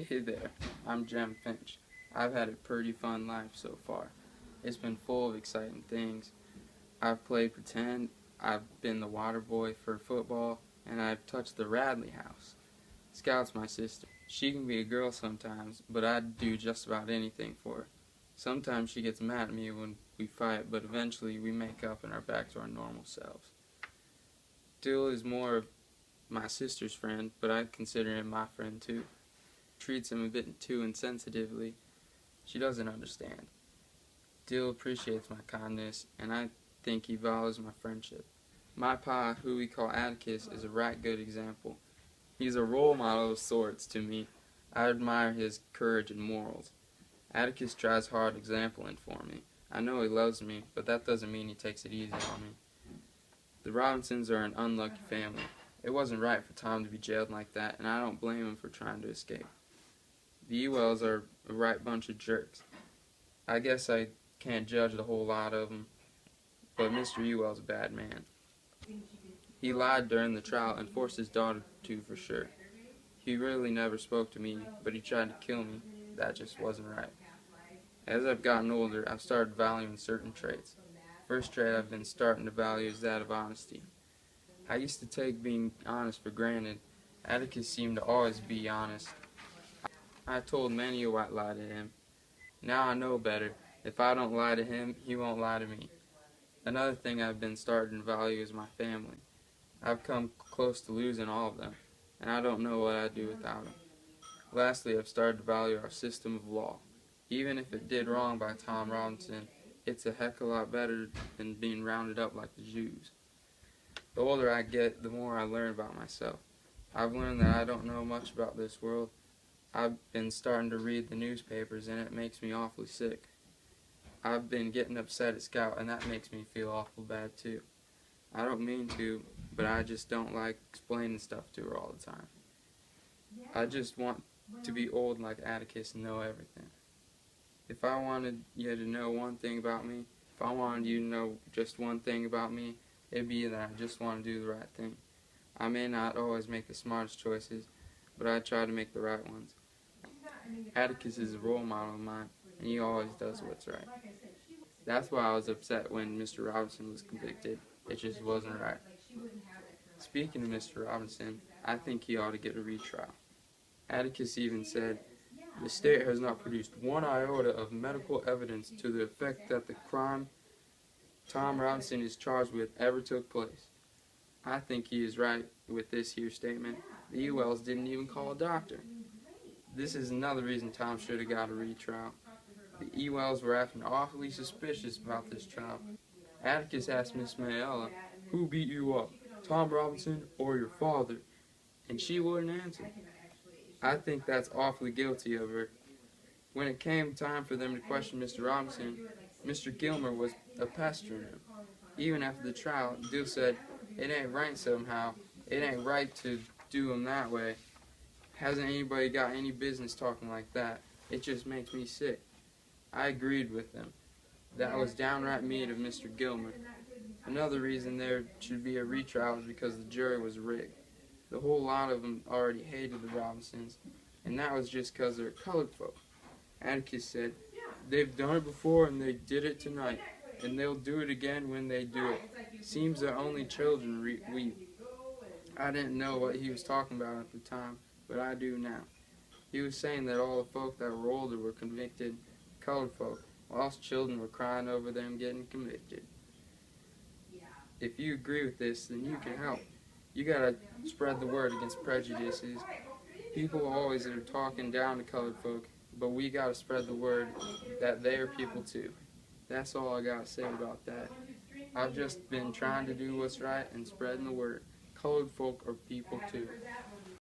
Hey there, I'm Jem Finch. I've had a pretty fun life so far. It's been full of exciting things. I've played pretend, I've been the water boy for football, and I've touched the Radley house. Scout's my sister. She can be a girl sometimes, but I'd do just about anything for her. Sometimes she gets mad at me when we fight, but eventually we make up and are back to our normal selves. Dill is more of my sister's friend, but I consider him my friend too. Treats him a bit too insensitively. She doesn't understand. Dill appreciates my kindness, and I think he values my friendship. My pa, who we call Atticus, is a right good example. He's a role model of sorts to me. I admire his courage and morals. Atticus tries hard exampling for me. I know he loves me, but that doesn't mean he takes it easy on me. The Robinsons are an unlucky family. It wasn't right for Tom to be jailed like that, and I don't blame him for trying to escape. The Ewells are a right bunch of jerks. I guess I can't judge the whole lot of them, but Mr. Ewell's a bad man. He lied during the trial and forced his daughter to for sure. He really never spoke to me, but he tried to kill me. That just wasn't right. As I've gotten older, I've started valuing certain traits. First trait I've been starting to value is that of honesty. I used to take being honest for granted. Atticus seemed to always be honest. I told many a white lie to him. Now I know better. If I don't lie to him, he won't lie to me. Another thing I've been starting to value is my family. I've come close to losing all of them, and I don't know what I'd do without them. Lastly, I've started to value our system of law. Even if it did wrong by Tom Robinson, it's a heck of a lot better than being rounded up like the Jews. The older I get, the more I learn about myself. I've learned that I don't know much about this world. I've been starting to read the newspapers, and it makes me awfully sick. I've been getting upset at Scout, and that makes me feel awful bad too. I don't mean to, but I just don't like explaining stuff to her all the time. I just want to be old like Atticus and know everything. If I wanted you to know one thing about me, if I wanted you to know just one thing about me, it'd be that I just want to do the right thing. I may not always make the smartest choices, but I try to make the right ones. Atticus is a role model of mine, and he always does what's right. That's why I was upset when Mr. Robinson was convicted. It just wasn't right. Speaking of Mr. Robinson, I think he ought to get a retrial. Atticus even said, "The state has not produced one iota of medical evidence to the effect that the crime Tom Robinson is charged with ever took place." I think he is right with this here statement. The Ewells didn't even call a doctor. This is another reason Tom should have got a retrial. The Ewells were acting awfully suspicious about this trial. Atticus asked Miss Mayella, "Who beat you up, Tom Robinson or your father?" And she wouldn't answer. I think that's awfully guilty of her. When it came time for them to question Mr. Robinson, Mr. Gilmer was a pestering him. Even after the trial, Dill said, "It ain't right somehow. It ain't right to do him that way. Hasn't anybody got any business talking like that? It just makes me sick." I agreed with them. That was downright mean of Mr. Gilmer. Another reason there should be a retrial is because the jury was rigged. The whole lot of them already hated the Robinsons, and that was just because they're colored folk. Atticus said, "They've done it before and they did it tonight, and they'll do it again when they do it. Seems that only children weep." I didn't know what he was talking about at the time, but I do now. He was saying that all the folk that were older were convicted colored folk, whilst children were crying over them getting convicted. If you agree with this, then you can help. You gotta spread the word against prejudices. People always are talking down to colored folk, but we gotta spread the word that they are people too. That's all I gotta say about that. I've just been trying to do what's right and spreading the word. Colored folk are people too.